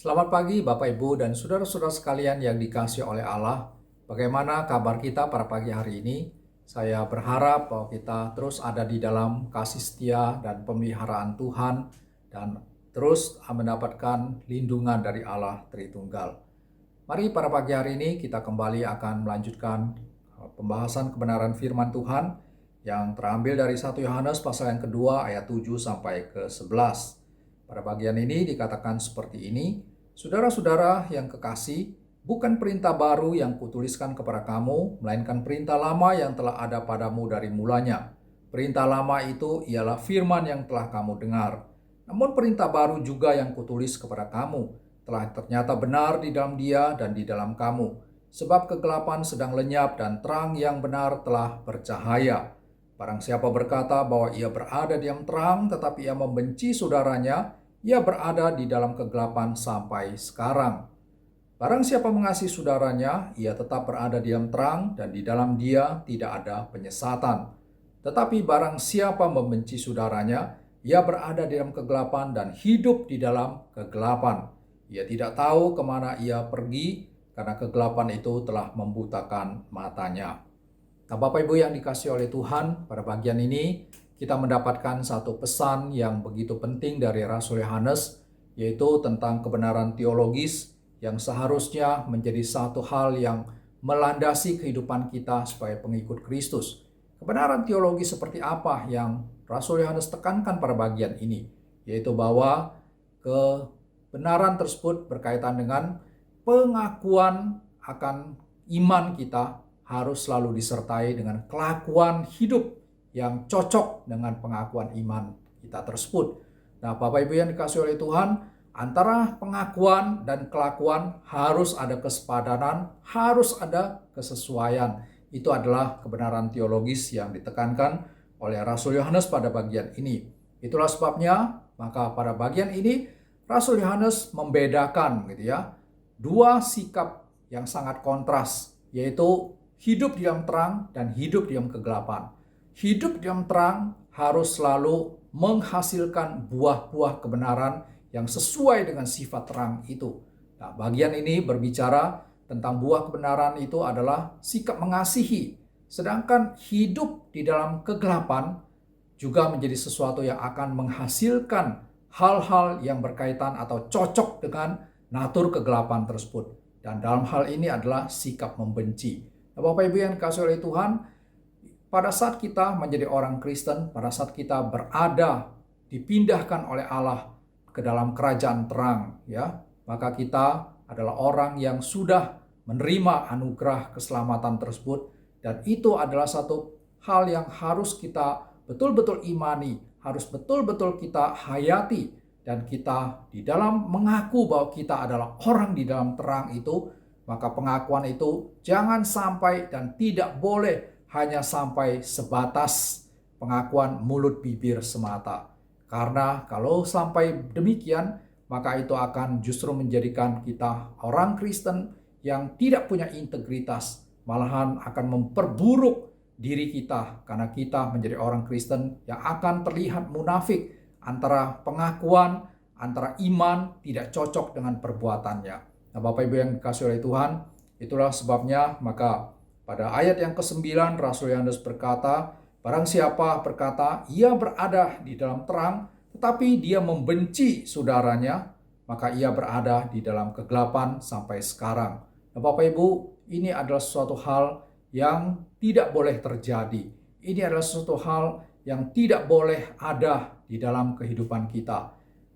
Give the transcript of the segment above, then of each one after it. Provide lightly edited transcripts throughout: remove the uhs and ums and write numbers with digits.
Selamat pagi Bapak Ibu dan saudara-saudara sekalian yang dikasihi oleh Allah. Bagaimana kabar kita pada pagi hari ini? Saya berharap bahwa kita terus ada di dalam kasih setia dan pemeliharaan Tuhan dan terus mendapatkan lindungan dari Allah Tritunggal. Mari pada pagi hari ini kita kembali akan melanjutkan pembahasan kebenaran firman Tuhan yang terambil dari 1 Yohanes pasal yang kedua ayat 7 sampai ke 11. Pada bagian ini dikatakan seperti ini, saudara-saudara yang kekasih, bukan perintah baru yang kutuliskan kepada kamu, melainkan perintah lama yang telah ada padamu dari mulanya. Perintah lama itu ialah firman yang telah kamu dengar. Namun perintah baru juga yang kutulis kepada kamu, telah ternyata benar di dalam Dia dan di dalam kamu. Sebab kegelapan sedang lenyap dan terang yang benar telah bercahaya. Barang siapa berkata bahwa ia berada di dalam terang tetapi ia membenci saudaranya, ia berada di dalam kegelapan sampai sekarang. Barang siapa mengasihi saudaranya, ia tetap berada di dalam terang dan di dalam dia tidak ada penyesatan. Tetapi barang siapa membenci saudaranya, ia berada di dalam kegelapan dan hidup di dalam kegelapan. Ia tidak tahu kemana ia pergi karena kegelapan itu telah membutakan matanya. Nah, Bapak Ibu yang dikasihi oleh Tuhan, pada bagian ini kita mendapatkan satu pesan yang begitu penting dari Rasul Yohanes, yaitu tentang kebenaran teologis yang seharusnya menjadi satu hal yang melandasi kehidupan kita sebagai pengikut Kristus. Kebenaran teologis seperti apa yang Rasul Yohanes tekankan pada bagian ini, yaitu bahwa kebenaran tersebut berkaitan dengan pengakuan akan iman kita harus selalu disertai dengan kelakuan hidup yang cocok dengan pengakuan iman kita tersebut. Nah, Bapak Ibu yang dikasihi oleh Tuhan, antara pengakuan dan kelakuan harus ada kesepadanan, harus ada kesesuaian. Itu adalah kebenaran teologis yang ditekankan oleh Rasul Yohanes pada bagian ini. Itulah sebabnya, maka pada bagian ini Rasul Yohanes membedakan dua sikap yang sangat kontras, yaitu hidup di dalam terang dan hidup di dalam kegelapan. Hidup di dalam terang harus selalu menghasilkan buah-buah kebenaran yang sesuai dengan sifat terang itu. Nah, bagian ini berbicara tentang buah kebenaran itu adalah sikap mengasihi. Sedangkan hidup di dalam kegelapan juga menjadi sesuatu yang akan menghasilkan hal-hal yang berkaitan atau cocok dengan natur kegelapan tersebut. Dan dalam hal ini adalah sikap membenci. Nah, Bapak Ibu yang dikasihi oleh Tuhan, pada saat kita menjadi orang Kristen, pada saat kita berada, dipindahkan oleh Allah ke dalam kerajaan terang, maka kita adalah orang yang sudah menerima anugerah keselamatan tersebut, dan itu adalah satu hal yang harus kita betul-betul imani, harus betul-betul kita hayati, dan kita di dalam mengaku bahwa kita adalah orang di dalam terang itu, maka pengakuan itu jangan sampai dan tidak boleh hanya sampai sebatas pengakuan mulut bibir semata. Karena kalau sampai demikian, maka itu akan justru menjadikan kita orang Kristen yang tidak punya integritas, malahan akan memperburuk diri kita karena kita menjadi orang Kristen yang akan terlihat munafik antara pengakuan, antara iman tidak cocok dengan perbuatannya. Nah, Bapak Ibu yang dikasihi oleh Tuhan, itulah sebabnya maka pada ayat yang ke-9 Rasul Yohanes berkata, barang siapa berkata ia berada di dalam terang tetapi dia membenci saudaranya, maka ia berada di dalam kegelapan sampai sekarang. Nah, Bapak Ibu, ini adalah suatu hal yang tidak boleh terjadi. Ini adalah suatu hal yang tidak boleh ada di dalam kehidupan kita.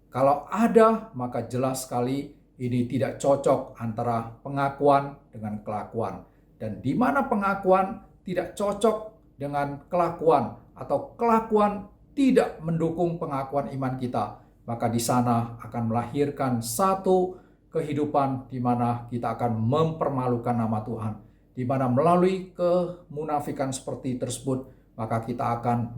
Kalau ada, maka jelas sekali ini tidak cocok antara pengakuan dengan kelakuan. Dan di mana pengakuan tidak cocok dengan kelakuan atau kelakuan tidak mendukung pengakuan iman kita, maka di sana akan melahirkan satu kehidupan di mana kita akan mempermalukan nama Tuhan. Di mana melalui kemunafikan seperti tersebut, maka kita akan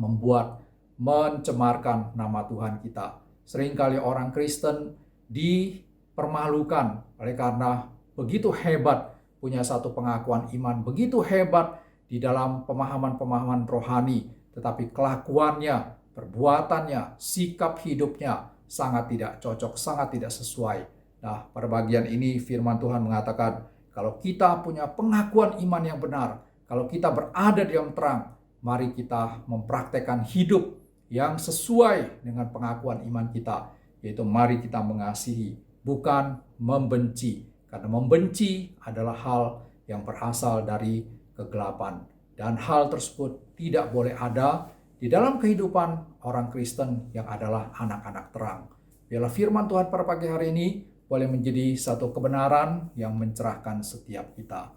mencemarkan nama Tuhan kita. Seringkali orang Kristen dipermalukan oleh karena begitu hebat punya satu pengakuan iman, begitu hebat di dalam pemahaman-pemahaman rohani, tetapi kelakuannya, perbuatannya, sikap hidupnya sangat tidak cocok, sangat tidak sesuai. Nah, pada bagian ini firman Tuhan mengatakan, kalau kita punya pengakuan iman yang benar, kalau kita berada di dalam terang, mari kita mempraktekkan hidup yang sesuai dengan pengakuan iman kita, yaitu mari kita mengasihi, bukan membenci. Karena membenci adalah hal yang berasal dari kegelapan. Dan hal tersebut tidak boleh ada di dalam kehidupan orang Kristen yang adalah anak-anak terang. Biarlah firman Tuhan pada pagi hari ini boleh menjadi satu kebenaran yang mencerahkan setiap kita.